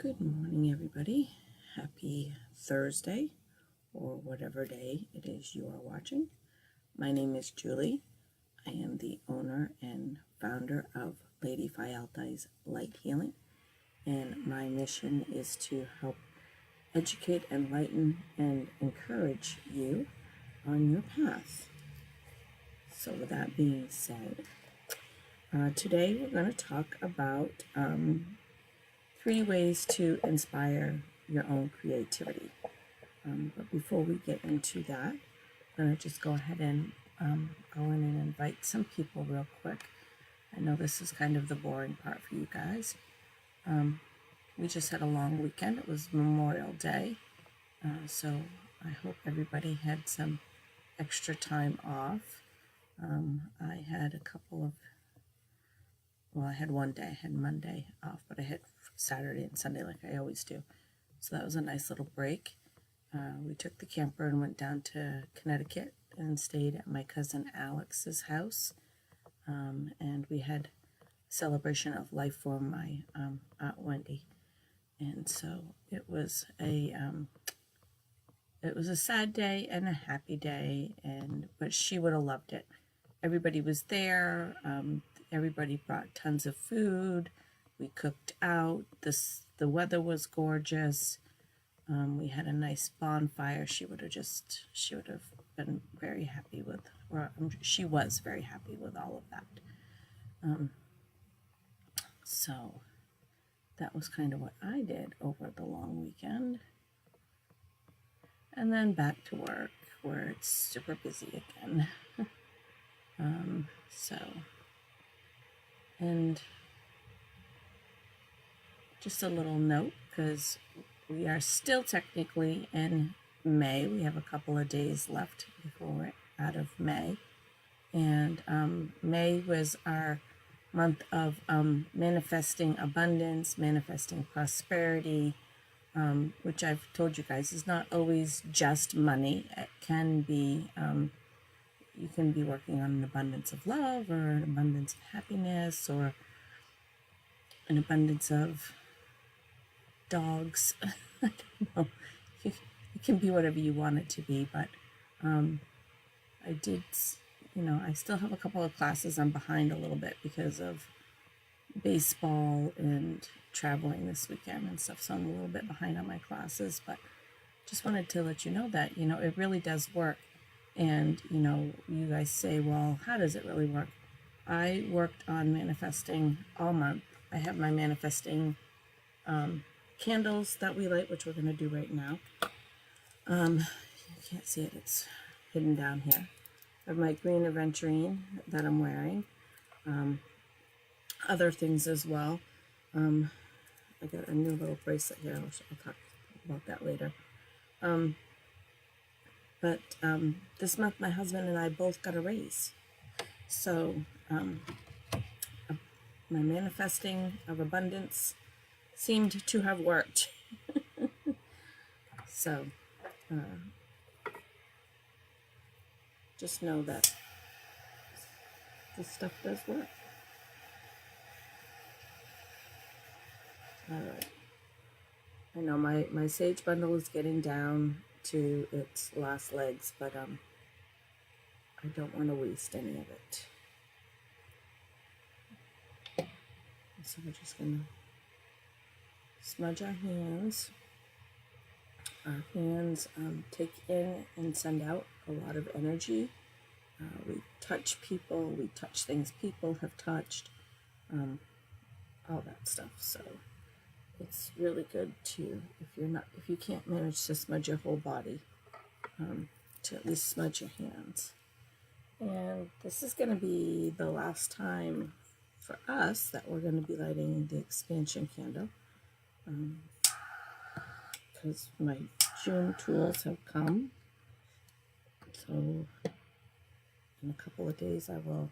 Good morning, everybody. Happy Thursday, or whatever day it is you are watching. My name is Julie. I am the owner and founder of Lady Phi Alta's Light Healing, and my mission is to help educate, enlighten, and encourage you on your path. So with that being said, today we're going to talk about 3 ways to inspire your own creativity. But before we get into that, I'm going to just go ahead and go in and invite some people real quick. I know this is kind of the boring part for you guys. We just had a long weekend. It was Memorial Day. So I hope everybody had some extra time off. I had a couple of, I had one day. I had Monday off, but I had Saturday and Sunday like I always do. So that was a nice little break. We took the camper and went down to Connecticut and stayed at my cousin Alex's house. And we had a celebration of life for my Aunt Wendy. And so it was a sad day and a happy day, but she would have loved it. Everybody was there. Everybody brought tons of food. We cooked out. The weather was gorgeous. We had a nice bonfire. She would have been very happy with, or she was very happy with all of that. So that was kind of what I did over the long weekend. And then back to work, where it's super busy again. And just a little note, because we are still technically in May. We have a couple of days left before we're out of May. And May was our month of manifesting abundance, manifesting prosperity, which I've told you guys is not always just money. It can be, you can be working on an abundance of love, or an abundance of happiness, or an abundance of dogs. I don't know. It can be whatever you want it to be, but I did, I still have a couple of classes. I'm behind a little bit because of baseball and traveling this weekend and stuff, so I'm a little bit behind on my classes, but just wanted to let you know that, it really does work. And, you guys say, well, how does it really work? I worked on manifesting all month. I have my manifesting candles that we light, which we're going to do right now. You can't see it. It's hidden down here. I have my green aventurine that I'm wearing. Other things as well. I got a new little bracelet here. I'll talk about that later. But this month, my husband and I both got a raise. So my manifesting of abundance seemed to have worked. So just know that this stuff does work. All right. I know my sage bundle is getting down to its last legs, but I don't want to waste any of it. So we're just going to smudge our hands. Our hands take in and send out a lot of energy. We touch people, we touch things people have touched, all that stuff. So it's really good to, if you can't manage to smudge your whole body, to at least smudge your hands. And this is going to be the last time for us that we're going to be lighting the expansion candle, because my June tools have come. So in a couple of days I will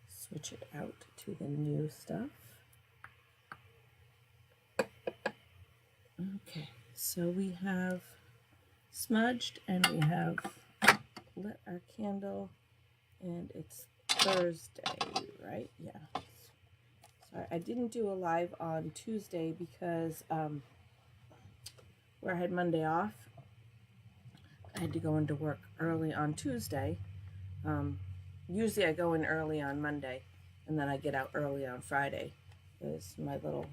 switch it out to the new stuff. Okay, so we have smudged and we have lit our candle, and it's Thursday, right? Yeah. So Sorry, I didn't do a live on Tuesday because where I had Monday off, I had to go into work early on Tuesday. Usually I go in early on Monday, and then I get out early on Friday is my little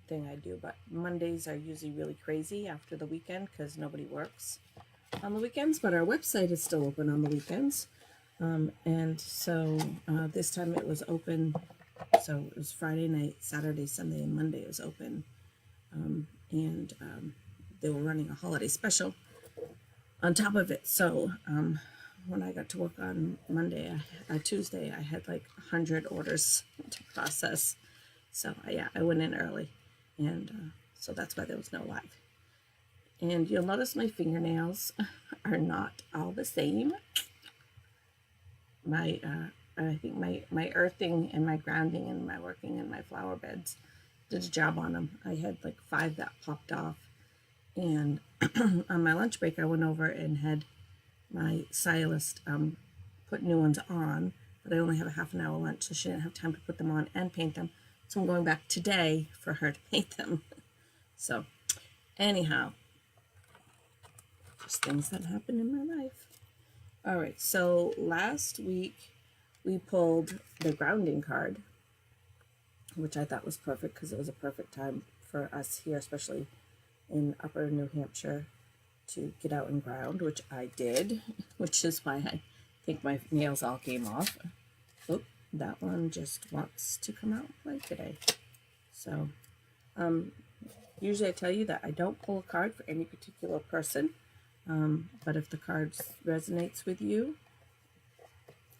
thing I do. But Mondays are usually really crazy after the weekend because nobody works on the weekends, but our website is still open on the weekends. And so this time it was open. So it was Friday night, Saturday, Sunday, and Monday it was open. And they were running a holiday special on top of it. So when I got to work on Tuesday, I had like 100 orders to process. So yeah, I went in early, and so that's why there was no live. And you'll notice my fingernails are not all the same. I think my earthing and my grounding and my working in my flower beds did a job on them. I had like 5 that popped off, and on my lunch break I went over and had my stylist put new ones on, but I only have a half an hour lunch, so she didn't have time to put them on and paint them. So I'm going back today for her to paint them. So anyhow, just things that happen in my life. All right, so last week we pulled the grounding card, which I thought was perfect because it was a perfect time for us here, especially in upper New Hampshire, to get out and ground, which I did, which is why I think my nails all came off. Oh, that one just wants to come out and play today. So usually I tell you that I don't pull a card for any particular person, but if the card resonates with you,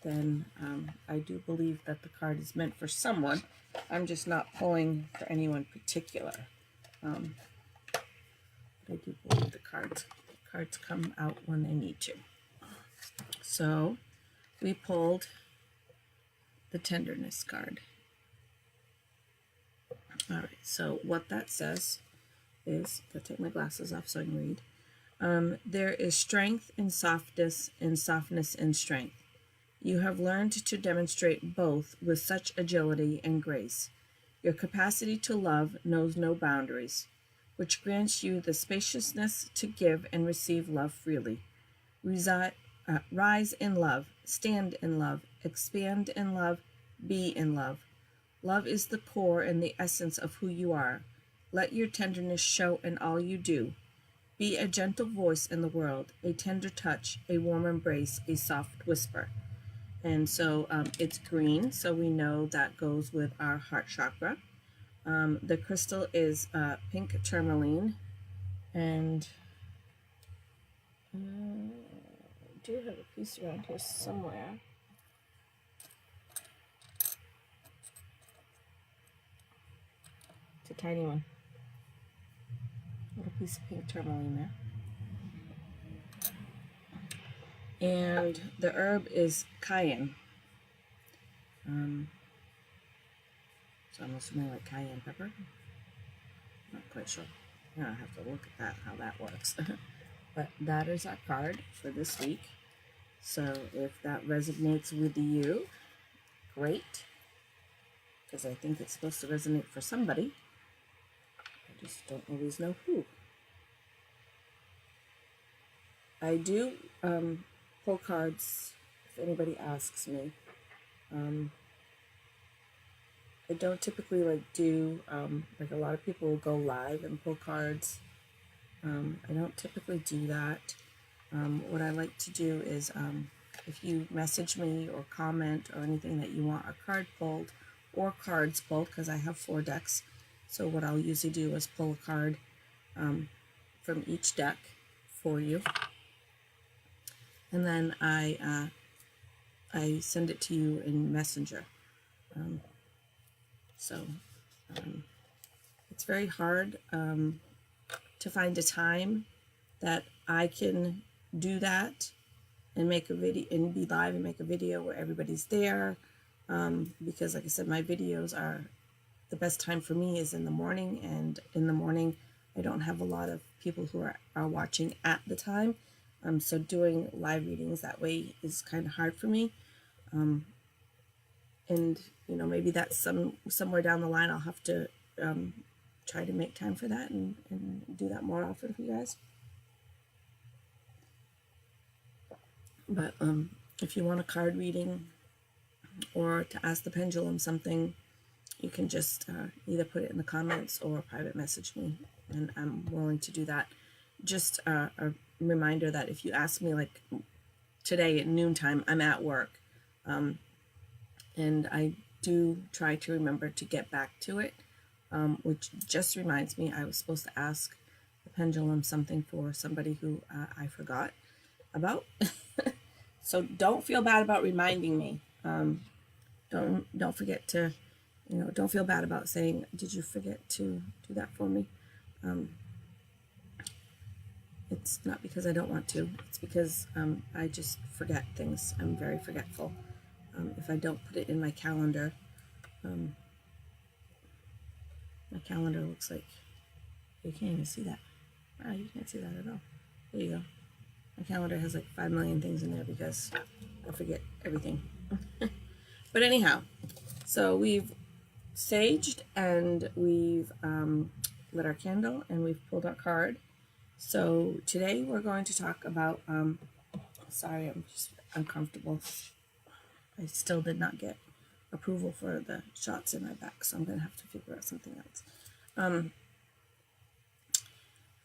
then I do believe that the card is meant for someone. I'm just not pulling for anyone particular. But I do believe the cards come out when they need to. So we pulled the tenderness card. All right, so what that says is, I'll take my glasses off so I can read. There is strength in softness and softness in strength. You have learned to demonstrate both with such agility and grace. Your capacity to love knows no boundaries, which grants you the spaciousness to give and receive love freely. Rise in love, stand in love, expand in love, be in love. Love is the core and the essence of who you are. Let your tenderness show in all you do. Be a gentle voice in the world, a tender touch, a warm embrace, a soft whisper. And so it's green, so we know that goes with our heart chakra. The crystal is pink tourmaline, and I do have a piece around here somewhere. It's a tiny one. Little piece of pink tourmaline there. And the herb is cayenne. So I'm assuming like cayenne pepper. Not quite sure. I'll have to look at that, how that works. But that is our card for this week. So if that resonates with you, great. Because I think it's supposed to resonate for somebody. I just don't always know who. I do pull cards if anybody asks me. I don't typically do like a lot of people will go live and pull cards. I don't typically do that. What I like to do is if you message me or comment or anything that you want a card pulled or cards pulled, because I have 4 decks. So what I'll usually do is pull a card from each deck for you. And then I send it to you in Messenger. It's very hard to find a time that I can do that and make a video and be live and make a video where everybody's there. Because like I said, my videos are the best time for me is in the morning, and in the morning I don't have a lot of people who are watching at the time. So doing live readings that way is kind of hard for me. And, you know, maybe that's somewhere down the line I'll have to try to make time for that and do that more often for you guys. But if you want a card reading or to ask the pendulum something, you can just either put it in the comments or private message me, and I'm willing to do that. Just a reminder that if you ask me, like today at noontime, I'm at work, and I do try to remember to get back to it, which just reminds me I was supposed to ask the pendulum something for somebody who I forgot about. So don't feel bad about reminding me. Don't forget to, you know, don't feel bad about saying, did you forget to do that for me? It's not because I don't want to. It's because I just forget things. I'm very forgetful. If I don't put it in my calendar looks like, you can't even see that. Wow, you can't see that at all. There you go. My calendar has like 5 million things in there because I forget everything. But anyhow, so we've saged and we've lit our candle and we've pulled our card. So today we're going to talk about, sorry, I'm just uncomfortable. I still did not get approval for the shots in my back, so I'm going to have to figure out something else.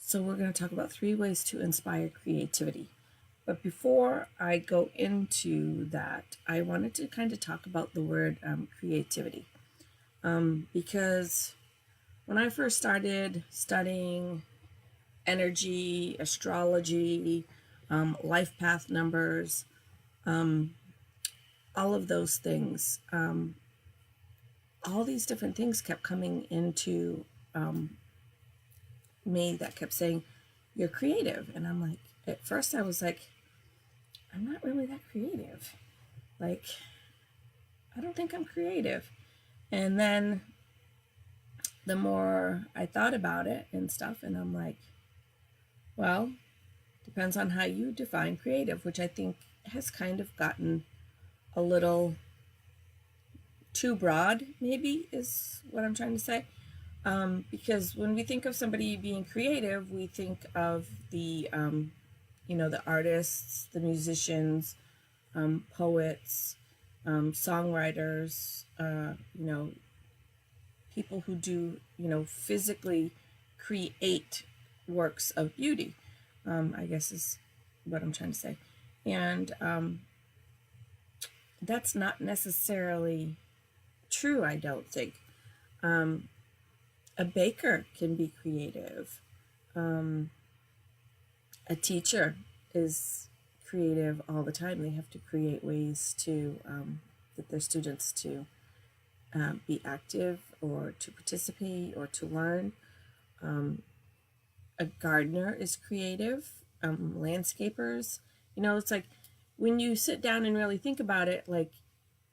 So we're going to talk about 3 ways to inspire creativity. But before I go into that, I wanted to kind of talk about the word creativity. Because when I first started studying energy, astrology, life path numbers, all of those things, all these different things kept coming into me that kept saying, you're creative. And I'm like, at first I was like, I'm not really that creative. Like, I don't think I'm creative. And then the more I thought about it and stuff, and I'm like, well, depends on how you define creative, which I think has kind of gotten a little too broad, maybe, is what I'm trying to say. Because when we think of somebody being creative, we think of the, you know, the artists, the musicians, poets, songwriters, you know, people who do, you know, physically create works of beauty, I guess is what I'm trying to say. And that's not necessarily true, I don't think. A baker can be creative. A teacher is creative all the time. They have to create ways to get their students to be active or to participate or to learn. A gardener is creative. Landscapers, you know, it's like when you sit down and really think about it, like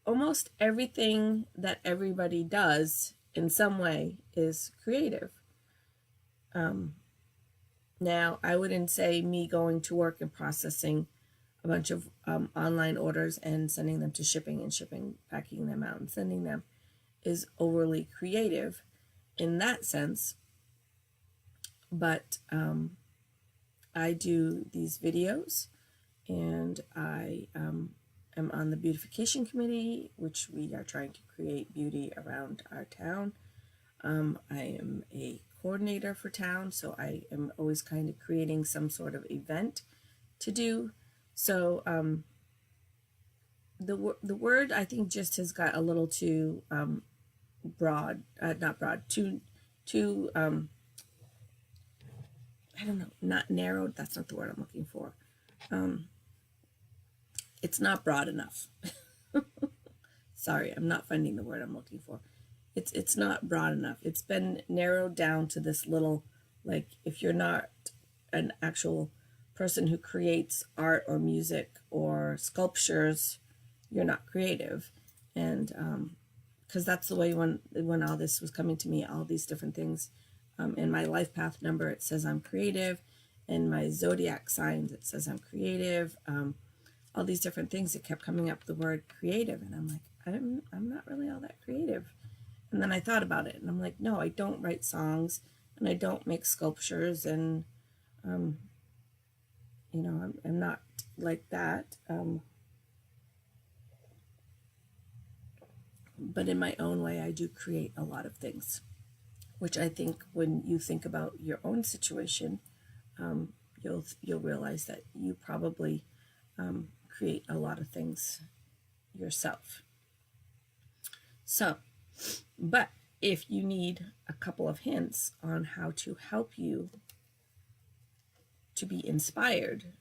almost everything that everybody does in some way is creative. Now, I wouldn't say me going to work and processing a bunch of online orders and sending them to shipping and shipping, packing them out and sending them is overly creative in that sense. But I do these videos, and I am on the beautification committee, which we are trying to create beauty around our town. I am a coordinator for town, so I am always kind of creating some sort of event to do. So the word I think just has got a little too broad, not broad, too I don't know, not narrowed. That's not the word I'm looking for. It's not broad enough. Sorry, I'm not finding the word I'm looking for. It's not broad enough. It's been narrowed down to this little, like, if you're not an actual person who creates art or music or sculptures, you're not creative. And because that's the way when all this was coming to me, all these different things, in my life path number, it says I'm creative. In my zodiac signs, it says I'm creative. All these different things, it kept coming up the word creative, and I'm like, I'm not really all that creative. And then I thought about it, and I'm like, no, I don't write songs, and I don't make sculptures, and you know, I'm not like that. But in my own way, I do create a lot of things, which I think when you think about your own situation, you'll realize that you probably create a lot of things yourself. So, but if you need a couple of hints on how to help you to be inspired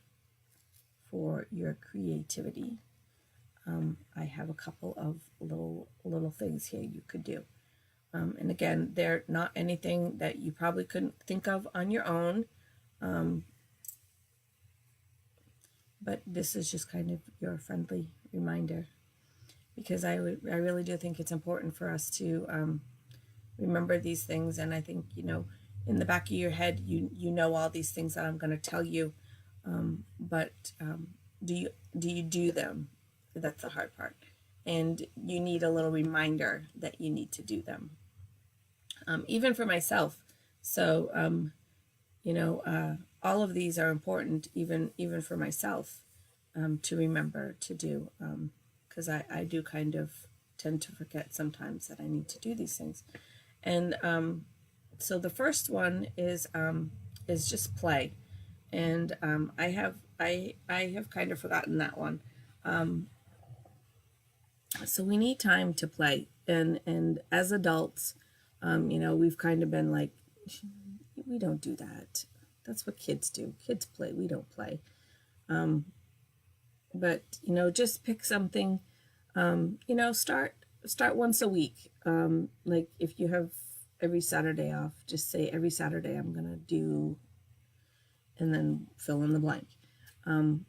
for your creativity, I have a couple of little things here you could do. And again, they're not anything that you probably couldn't think of on your own. But this is just kind of your friendly reminder, because I really do think it's important for us to remember these things. And I think, you know, in the back of your head, you know all these things that I'm going to tell you, but do you do them? That's the hard part, and you need a little reminder that you need to do them. Even for myself, so you know, all of these are important, even for myself, to remember to do, because I do kind of tend to forget sometimes that I need to do these things. And so the first one is just play, and I have kind of forgotten that one. So we need time to play, and as adults, you know, we've kind of been like, we don't do that. That's what kids do. Kids play. We don't play. But you know, just pick something. You know, start once a week. Like if you have every Saturday off, just say every Saturday I'm gonna do, and then fill in the blank. And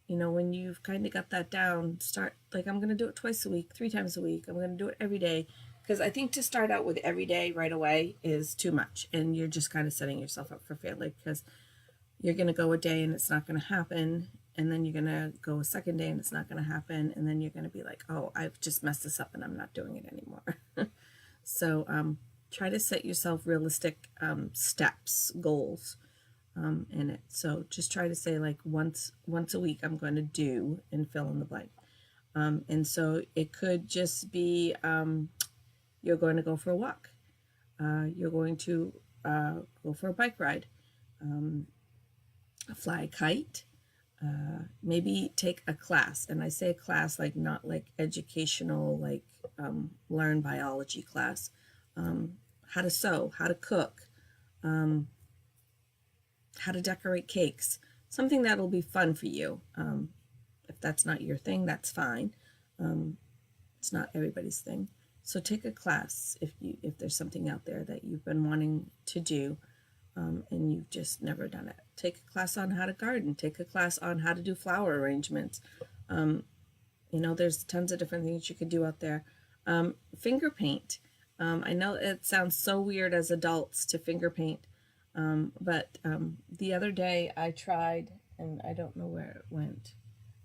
you know, when you've kind of got that down, start like, I'm going to do it twice a week, 3 times a week. I'm going to do it every day. Because I think to start out with every day right away is too much. And you're just kind of setting yourself up for failure, because you're going to go a day and it's not going to happen. And then you're going to go a second day and it's not going to happen. And then you're going to be like, oh, I've just messed this up and I'm not doing it anymore. So try to set yourself realistic steps, goals. In it. So just try to say like once a week I'm going to do, and fill in the blank. And so it could just be you're going to go for a walk. You're going to go for a bike ride. Fly a kite. Maybe take a class. And I say a class like not like educational, like learn biology class. How to sew, how to cook. How to decorate cakes, something that'll be fun for you. If that's not your thing, that's fine. It's not everybody's thing. So take a class if there's something out there that you've been wanting to do, and you've just never done it. Take a class on how to garden. Take a class on how to do flower arrangements. You know, there's tons of different things you could do out there. Finger paint. I know it sounds so weird as adults to finger paint. But the other day I tried, and I don't know where it went.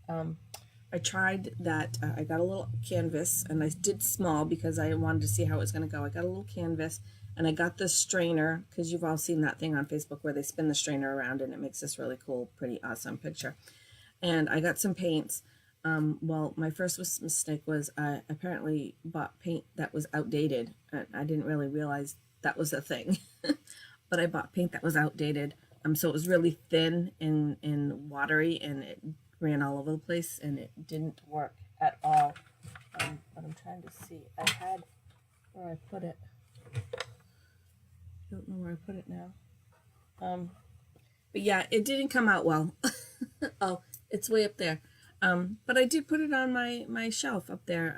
I tried that. I got a little canvas, and I did small because I wanted to see how it was going to go. I got a little canvas, and I got this strainer, because you've all seen that thing on Facebook where they spin the strainer around and it makes this really cool, pretty awesome picture. And I got some paints. Well, my first mistake was I apparently bought paint that was outdated, and I didn't really realize that was a thing. But I bought paint that was outdated. So it was really thin and watery, and it ran all over the place, and it didn't work at all. But I'm trying to see. I had where I put it. Don't know where I put it now. But yeah, it didn't come out well. Oh, it's way up there. But I did put it on my shelf up there,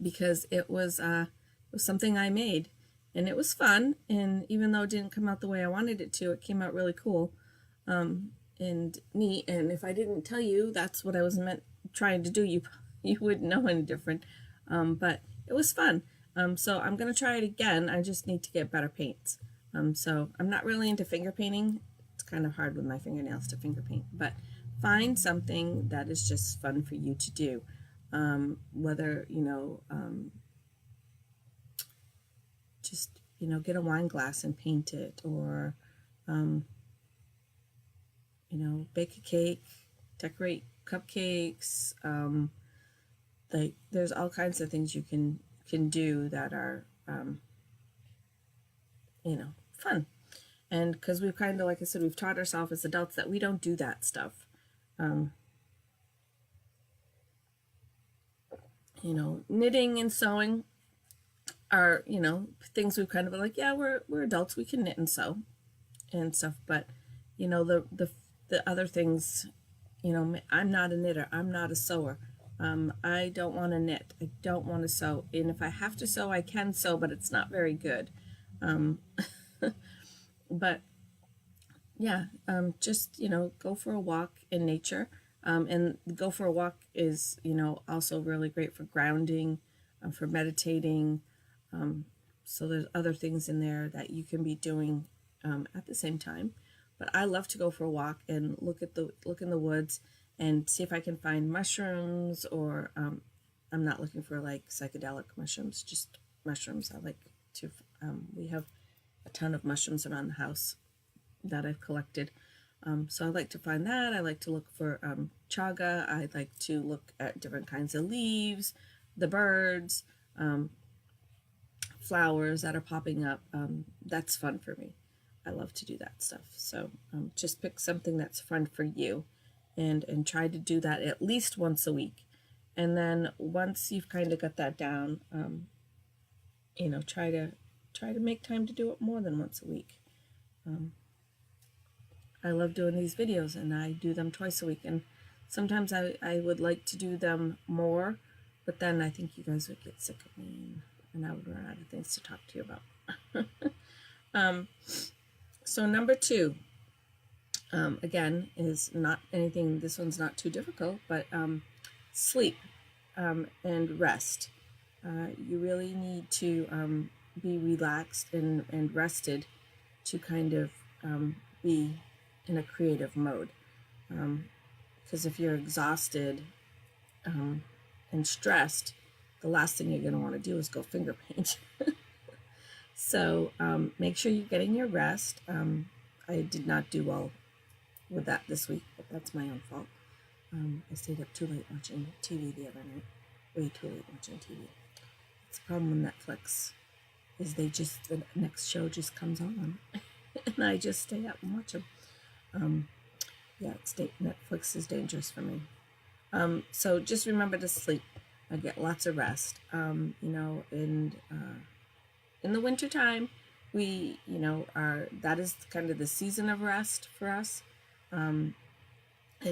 because it was something I made. And it was fun, and even though it didn't come out the way I wanted it to, it came out really cool and neat. And if I didn't tell you that's what I was trying to do, you wouldn't know any different. But it was fun. So I'm going to try it again. I just need to get better paints. So I'm not really into finger painting. It's kind of hard with my fingernails to finger paint. But find something that is just fun for you to do. whether, just, get a wine glass and paint it, or, bake a cake, decorate cupcakes. Like, there's all kinds of things you can do that are, fun. And because we've kind of, like I said, we've taught ourselves as adults that we don't do that stuff. Um, Knitting and sewing are, things we've kind of been like, yeah, we're adults, we can knit and sew and stuff. But, the other things, I'm not a knitter, I'm not a sewer. I don't want to knit, I don't want to sew. And if I have to sew, I can sew, but it's not very good. But yeah, just, go for a walk in nature. And go for a walk is, also really great for grounding, for meditating. So there's other things in there that you can be doing at the same time. But I love to go for a walk and look in the woods and see if I can find mushrooms, or I'm not looking for like psychedelic mushrooms, just mushrooms. I like to. We have a ton of mushrooms around the house that I've collected. So I like to find that. I like to look for chaga. I like to look at different kinds of leaves, the birds, flowers that are popping up. That's fun for me. I love to do that stuff. So just pick something that's fun for you, and try to do that at least once a week. And then once you've kind of got that down, try to make time to do it more than once a week. I love doing these videos, and I do them twice a week. And sometimes I would like to do them more, but then I think you guys would get sick of me, and I would run out of things to talk to you about. So number 2, again, is not anything, this one's not too difficult, but sleep and rest. You really need to be relaxed and rested to kind of be in a creative mode. Because if you're exhausted and stressed, the last thing you're going to want to do is go finger paint. So make sure you're getting your rest. I did not do well with that this week, but that's my own fault. I stayed up too late watching TV the other night. Way too late watching TV. It's a problem with Netflix, is the next show just comes on, and I just stay up and watch them. Yeah, Netflix is dangerous for me. So just remember to sleep. I get lots of rest. And in the winter time, we, that is kind of the season of rest for us. And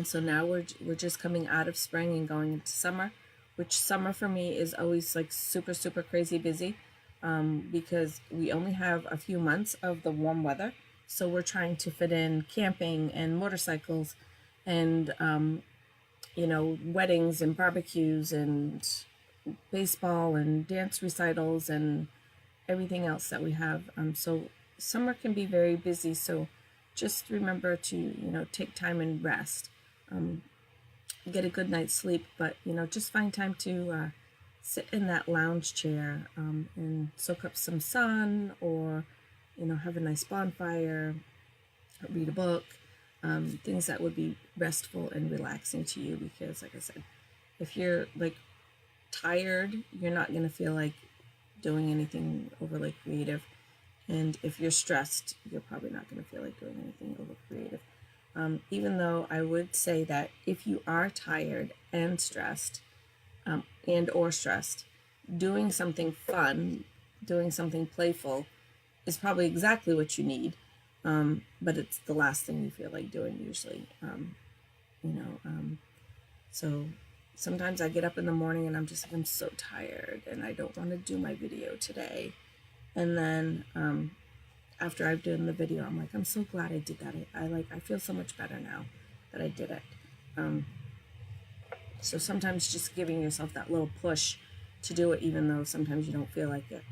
so now we're just coming out of spring and going into summer, which summer for me is always like super, super crazy busy, because we only have a few months of the warm weather. So we're trying to fit in camping and motorcycles and, weddings and barbecues and baseball and dance recitals and everything else that we have. So summer can be very busy. So just remember to, take time and rest. Get a good night's sleep, but, just find time to sit in that lounge chair and soak up some sun, or, have a nice bonfire, read a book, things that would be restful and relaxing to you. Because, like I said, if you're like tired, you're not going to feel like doing anything overly creative. And if you're stressed, you're probably not going to feel like doing anything over creative. Even though I would say that if you are tired and stressed, or stressed, doing something fun, doing something playful is probably exactly what you need. But it's the last thing you feel like doing usually. So sometimes I get up in the morning and I'm just like, I'm so tired and I don't want to do my video today. And then after I've done the video, I'm like, I'm so glad I did that. I feel so much better now that I did it. So sometimes just giving yourself that little push to do it, even though sometimes you don't feel like it.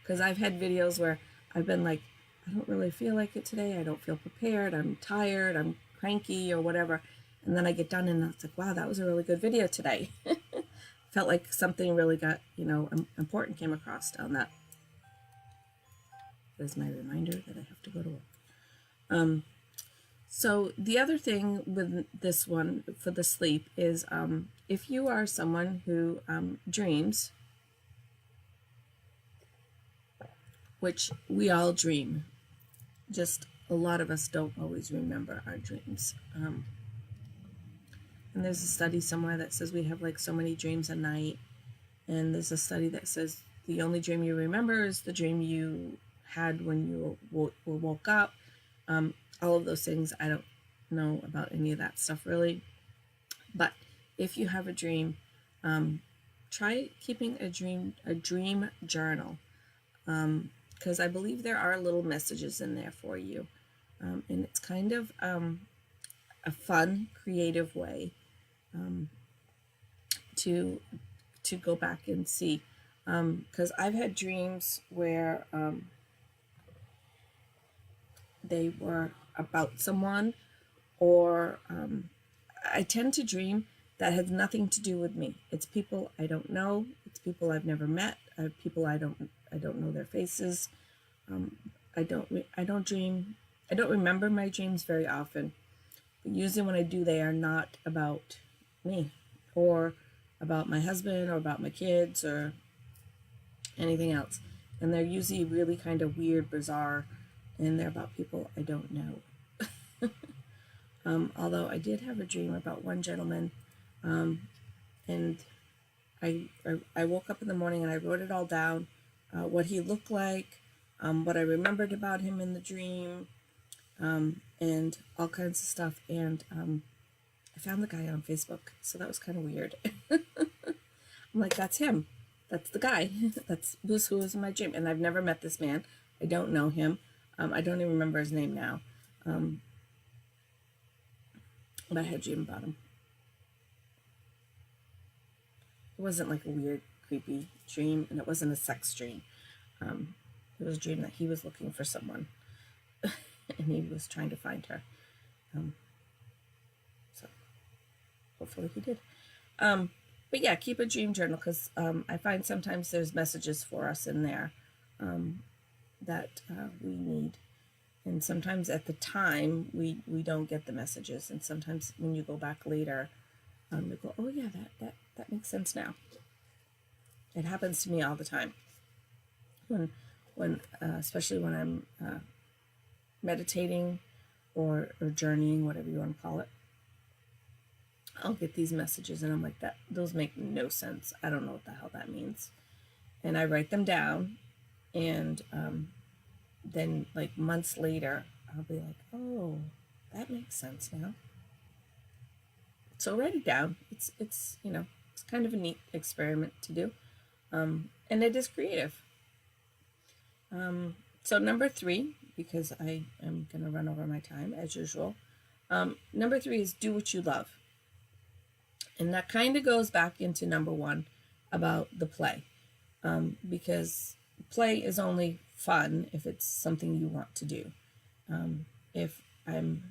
Because I've had videos where I've been like, I don't really feel like it today. I don't feel prepared. I'm tired. I'm cranky or whatever. And then I get done and it's like, wow, that was a really good video today. Felt like something really got, important came across on that. There's my reminder that I have to go to work. So the other thing with this one for the sleep is if you are someone who dreams, which we all dream, just a lot of us don't always remember our dreams. And there's a study somewhere that says we have like so many dreams a night. And there's a study that says the only dream you remember is the dream you had when you woke up. All of those things, I don't know about any of that stuff really. But if you have a dream, try keeping a dream journal. Because I believe there are little messages in there for you. And it's kind of a fun, creative way to go back and see. Because I've had dreams where they were about someone, or I tend to dream that has nothing to do with me. It's people I don't know. It's people I've never met. People I don't know their faces. I don't remember my dreams very often. But usually when I do, they are not about me or about my husband or about my kids or anything else. And they're usually really kind of weird, bizarre, and they're about people I don't know. Although I did have a dream about one gentleman, and I woke up in the morning and I wrote it all down, what he looked like, what I remembered about him in the dream, and all kinds of stuff. And I found the guy on Facebook, so that was kind of weird. I'm like, that's him. That's the guy. That's who was in my dream. And I've never met this man. I don't know him. I don't even remember his name now. But I had a dream about him. It wasn't like a weird, creepy dream, and it wasn't a sex dream. It was a dream that he was looking for someone, and he was trying to find her. So hopefully he did. But yeah, keep a dream journal, because I find sometimes there's messages for us in there that we need. And sometimes at the time, we don't get the messages. And sometimes when you go back later, you go, oh yeah, that makes sense now. It happens to me all the time. When especially when I'm meditating or journeying, whatever you want to call it, I'll get these messages and I'm like, those make no sense. I don't know what the hell that means. And I write them down, and then like months later, I'll be like, oh, that makes sense now. So write it down. It's it's kind of a neat experiment to do. And it is creative. So number 3, because I am going to run over my time as usual. Number 3 is do what you love. And that kind of goes back into number 1 about the play. Because play is only fun if it's something you want to do. If I'm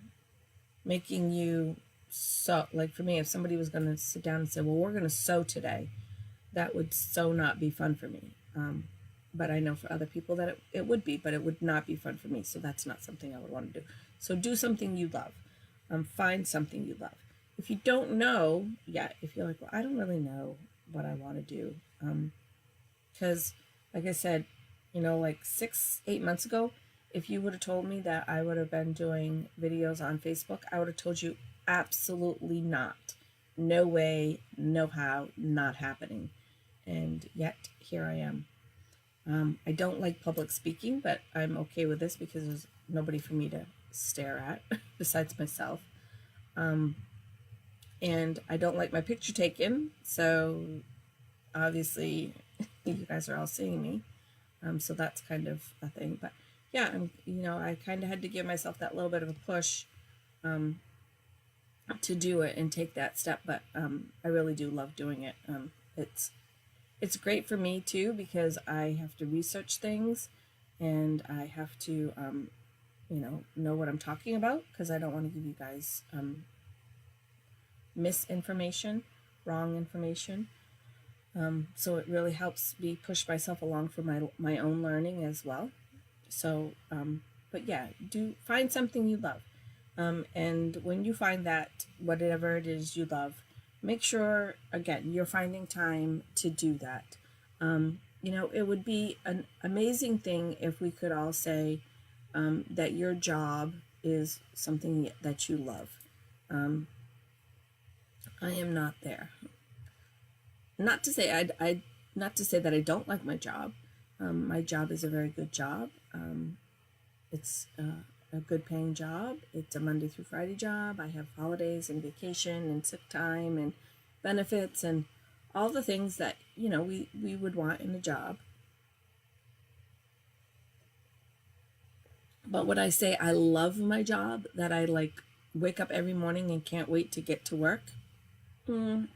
making you sew, like for me, if somebody was going to sit down and say, well, we're going to sew today, that would so not be fun for me. But I know for other people that it would be, but it would not be fun for me. So that's not something I would want to do. So do something you love. Find something you love. If you don't know yet, if you're like, well, I don't really know what I want to do. Because like I said, like 6-8 months ago, if you would have told me that I would have been doing videos on Facebook, I would have told you absolutely not. No way, no how, not happening. And yet here I am. I don't like public speaking, but I'm okay with this because there's nobody for me to stare at besides myself. And I don't like my picture taken, so obviously you guys are all seeing me. So that's kind of a thing. But yeah, I kind of had to give myself that little bit of a push to do it and take that step. But I really do love doing it. It's great for me too, because I have to research things and I have to know what I'm talking about, because I don't want to give you guys misinformation, wrong information. So it really helps me push myself along for my own learning as well. So, but yeah, do find something you love. And when you find that, whatever it is you love, make sure, again, you're finding time to do that. It would be an amazing thing if we could all say that your job is something that you love. I am not there. Not to say not to say that I don't like my job. My job is a very good job. It's a good paying job. It's a Monday through Friday job. I have holidays and vacation and sick time and benefits and all the things that, we would want in a job. But would I say I love my job, that I wake up every morning and can't wait to get to work? No.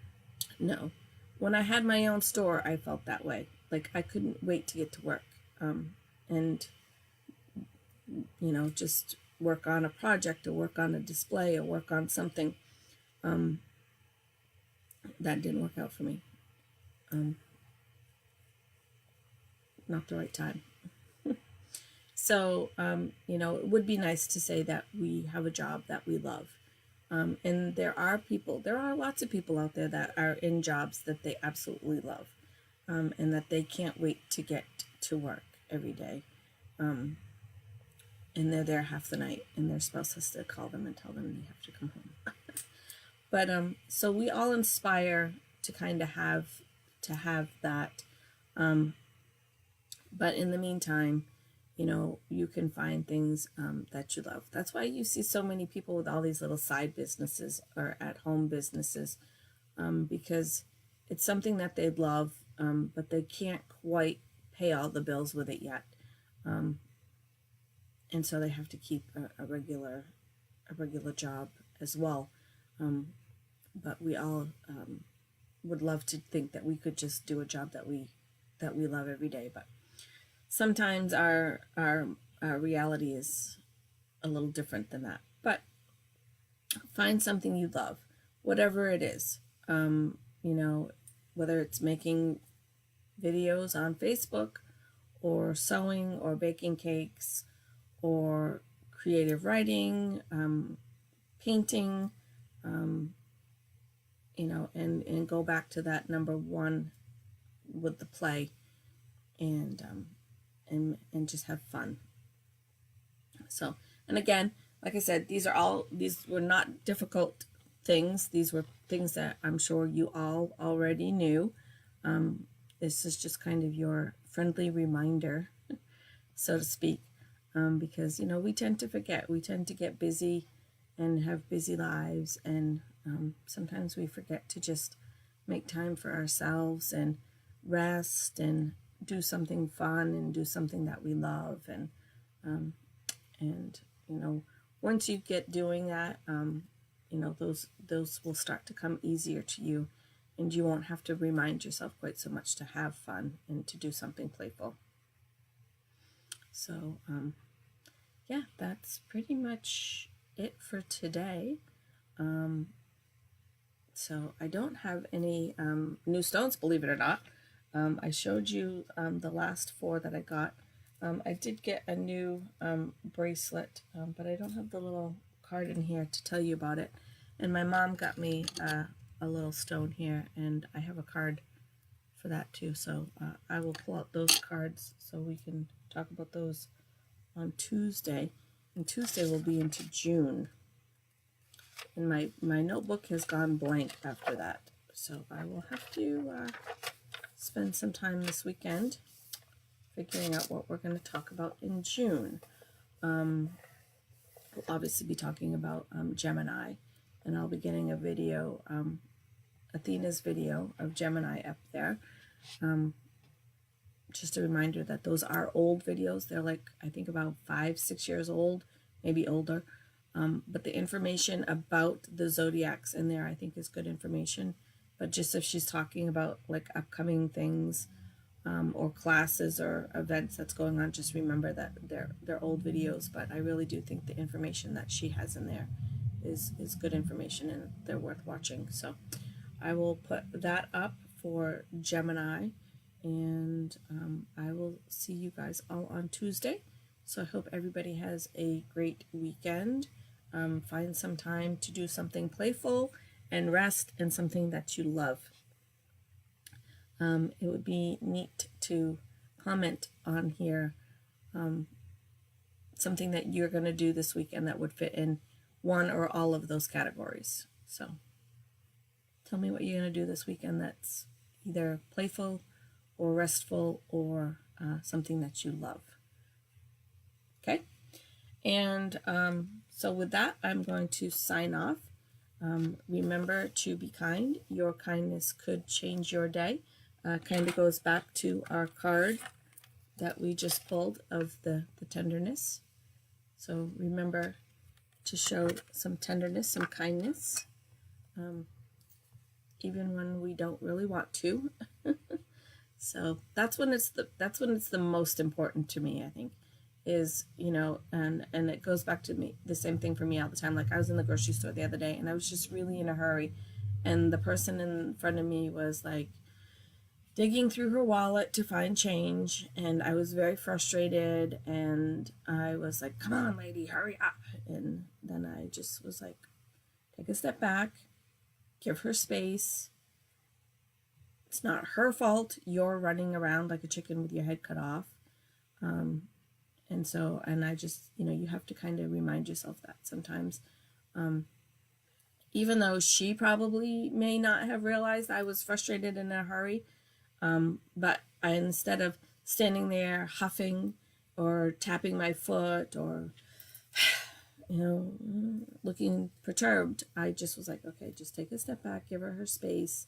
When I had my own store, I felt that way. Like I couldn't wait to get to work. And just work on a project or work on a display or work on something. That didn't work out for me. Not the right time. So, it would be nice to say that we have a job that we love. And there are lots of people out there that are in jobs that they absolutely love, and that they can't wait to get to work every day. And they're there half the night, and their spouse has to call them and tell them they have to come home. But so we all inspire to kind of have that. But in the meantime, you can find things that you love. That's why you see so many people with all these little side businesses or at-home businesses, because it's something that they love, but they can't quite pay all the bills with it yet. And so they have to keep a regular job as well. But we all would love to think that we could just do a job that we love every day. But sometimes our reality is a little different than that. But find something you love, whatever it is. Whether it's making videos on Facebook, or sewing, or baking cakes, or creative writing, painting, and go back to that number one with the play, and just have fun. So, and again, like I said, these were not difficult things. These were things that I'm sure you all already knew. This is just kind of your friendly reminder, so to speak, because, we tend to forget. We tend to get busy and have busy lives, and sometimes we forget to just make time for ourselves and rest and do something fun and do something that we love. And once you get doing that, those will start to come easier to you, and you won't have to remind yourself quite so much to have fun and to do something playful. So, yeah, that's pretty much it for today. So I don't have any new stones, believe it or not. I showed you the last 4 that I got. I did get a new bracelet, but I don't have the little card in here to tell you about it. And my mom got me a little stone here, and I have a card for that too. So I will pull out those cards so we can talk about those on Tuesday. And Tuesday will be into June. And my notebook has gone blank after that. So I will have to spend some time this weekend figuring out what we're going to talk about in June. We'll obviously be talking about Gemini, and I'll be getting a video, Athena's video of Gemini up there. Just a reminder that those are old videos. They're I think about 5-6 years old, maybe older. But the information about the zodiacs in there, I think, is good information. But just if she's talking about upcoming things, or classes or events that's going on, just remember that they're old videos. But I really do think the information that she has in there is good information, and they're worth watching. So I will put that up for Gemini, and I will see you guys all on Tuesday. So I hope everybody has a great weekend. Find some time to do something playful and rest, and something that you love. It would be neat to comment on here something that you're going to do this weekend that would fit in one or all of those categories. So tell me what you're going to do this weekend that's either playful or restful, or something that you love. Okay? And so with that, I'm going to sign off. Remember to be kind. Your kindness could change your day. Kind of goes back to our card that we just pulled of the tenderness. So remember to show some tenderness, some kindness, even when we don't really want to. So that's when it's the most important to me, I think, is, you know, and it goes back to me, the same thing for me all the time. Like, I was in the grocery store the other day, and I was just really in a hurry, and the person in front of me was like digging through her wallet to find change, and I was very frustrated, and I was like, come on, lady, hurry up. And then I just was like, take a step back, give her space. It's not her fault you're running around like a chicken with your head cut off. And I just, you know, you have to kind of remind yourself that sometimes, even though she probably may not have realized I was frustrated in a hurry, but instead of standing there huffing or tapping my foot or, you know, looking perturbed, I just was like, okay, just take a step back, give her space.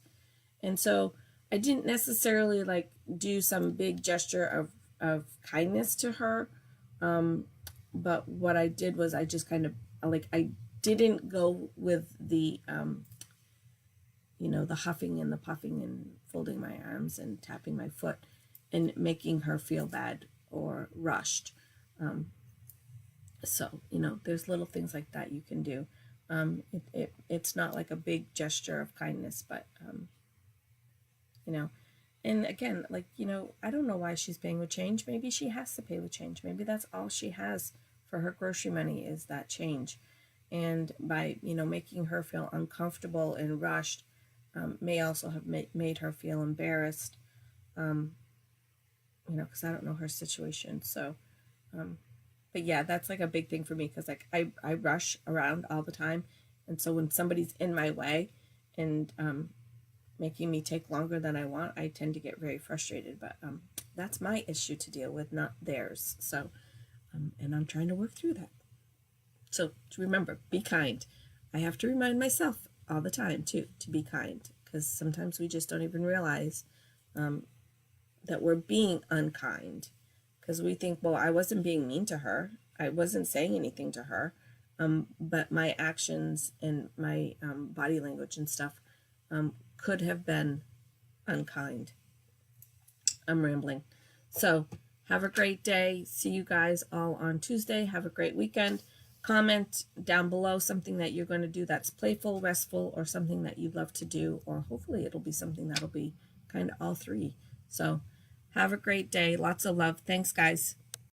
And so I didn't necessarily like do some big gesture of kindness to her. But what I did was I just kind of, like, I didn't go with the, you know, the huffing and the puffing and folding my arms and tapping my foot and making her feel bad or rushed. So, you know, there's little things like that you can do. It's not like a big gesture of kindness, but, you know, and again, like, you know, I don't know why she's paying with change. Maybe she has to pay with change. Maybe that's all she has for her grocery money is that change. And by, you know, making her feel uncomfortable and rushed, may also have made her feel embarrassed, you know, because I don't know her situation. So, but yeah, that's like a big thing for me, because like I rush around all the time. And so when somebody's in my way and making me take longer than I want, I tend to get very frustrated. But that's my issue to deal with, not theirs. So, and I'm trying to work through that. So remember, be kind. I have to remind myself all the time too to be kind, because sometimes we just don't even realize that we're being unkind, because we think, well, I wasn't being mean to her, I wasn't saying anything to her, but my actions and my body language and stuff could have been unkind. I'm rambling. So have a great day. See you guys all on Tuesday. Have a great weekend. Comment down below something that you're going to do that's playful, restful, or something that you'd love to do, or hopefully it'll be something that'll be kind of all three. So have a great day. Lots of love. Thanks, guys.